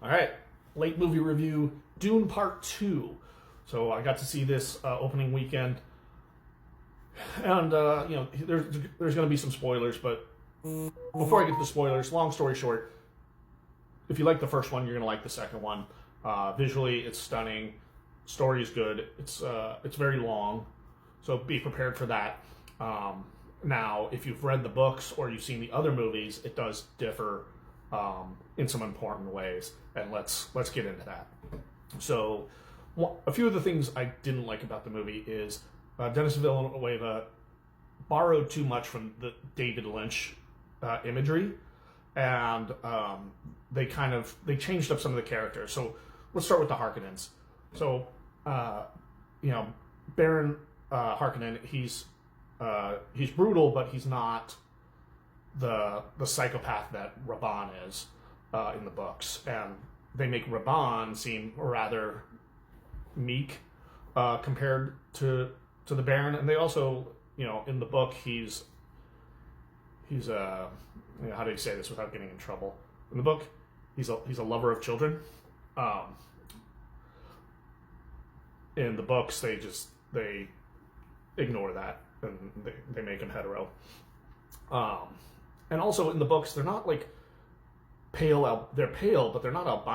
All right, late movie review, Dune Part 2. So I got to see this opening weekend. And, there's going to be some spoilers, but before I get to the spoilers, long story short, if you like the first one, you're going to like the second one. Visually, it's stunning. Story is good. It's very long, so be prepared for that. Now, if you've read the books or you've seen the other movies, it does differ in some important ways, and let's get into that. So, a few of the things I didn't like about the movie is Denis Villeneuve borrowed too much from the David Lynch imagery, and they changed up some of the characters. So let's start with the Harkonnens. So Baron Harkonnen, he's brutal, but he's not the psychopath that Raban is in the books, and they make Raban seem rather meek compared to the Baron. And they also, in the book, he's how do you say this without getting in trouble? In the book, he's a lover of children. In the books, they ignore that and they make him hetero. And also in the books, they're not like pale. They're pale, but they're not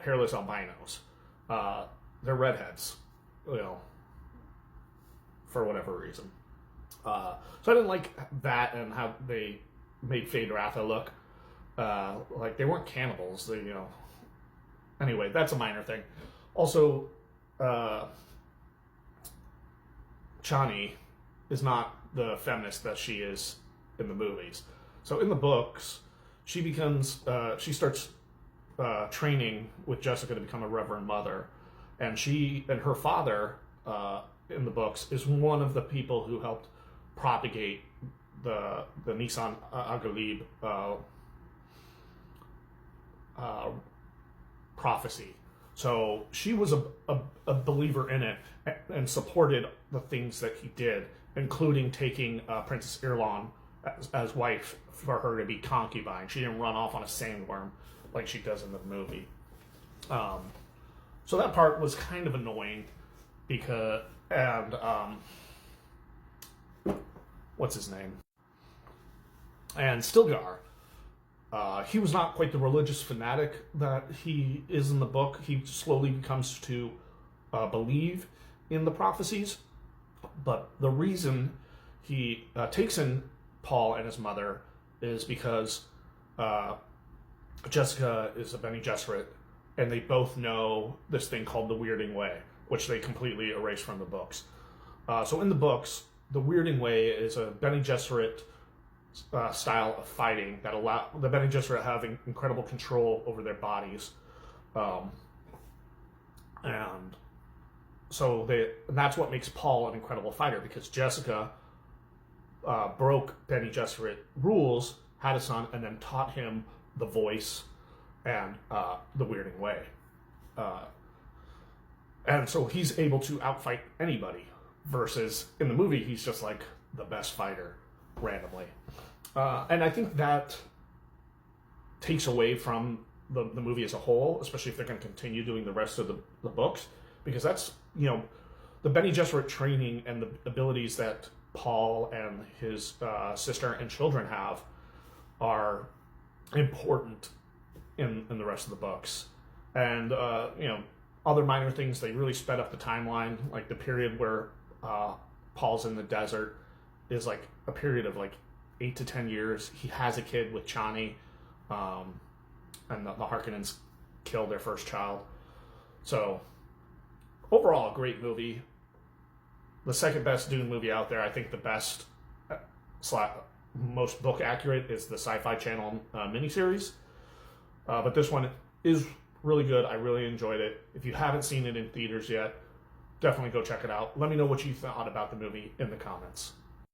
hairless albinos. They're redheads, for whatever reason. So I didn't like that and how they made Fade Ratha look. Like they weren't cannibals. Anyway, that's a minor thing. Also, Chani is not the feminist that she is in the movies. So in the books, she starts training with Jessica to become a Reverend Mother, and her father in the books is one of the people who helped propagate the Nissan Aghalib prophecy. So she was a believer in it and supported the things that he did, including taking Princess Irulan as wife for her to be concubine. She didn't run off on a sandworm like she does in the movie. So that part was kind of annoying what's his name? And Stilgar. He was not quite the religious fanatic that he is in the book. He slowly comes to believe in the prophecies. But the reason he takes in Paul and his mother is because Jessica is a Bene Gesserit, and they both know this thing called the Weirding Way, which they completely erase from the books. So in the books, the Weirding Way is a Bene Gesserit style of fighting that allow the Bene Gesserit having incredible control over their bodies, and that's what makes Paul an incredible fighter, because Jessica broke Bene Gesserit rules, had a son, and then taught him the voice and the Weirding Way, and so he's able to outfight anybody. Versus in the movie, he's just like the best fighter randomly. And I think that takes away from the movie as a whole, especially if they're going to continue doing the rest of the books, because that's, the Bene Gesserit training and the abilities that Paul and his sister and children have are important in the rest of the books. And, other minor things, they really sped up the timeline, like the period where Paul's in the desert is like a period of like 8 to 10 years. He has a kid with Chani, and the Harkonnens kill their first child. So overall, a great movie. The second best Dune movie out there. I think the best most book accurate is the Sci-Fi Channel miniseries, but this one is really good. I really enjoyed it. If you haven't seen it in theaters yet, definitely go check it out. Let me know what you thought about the movie in the comments.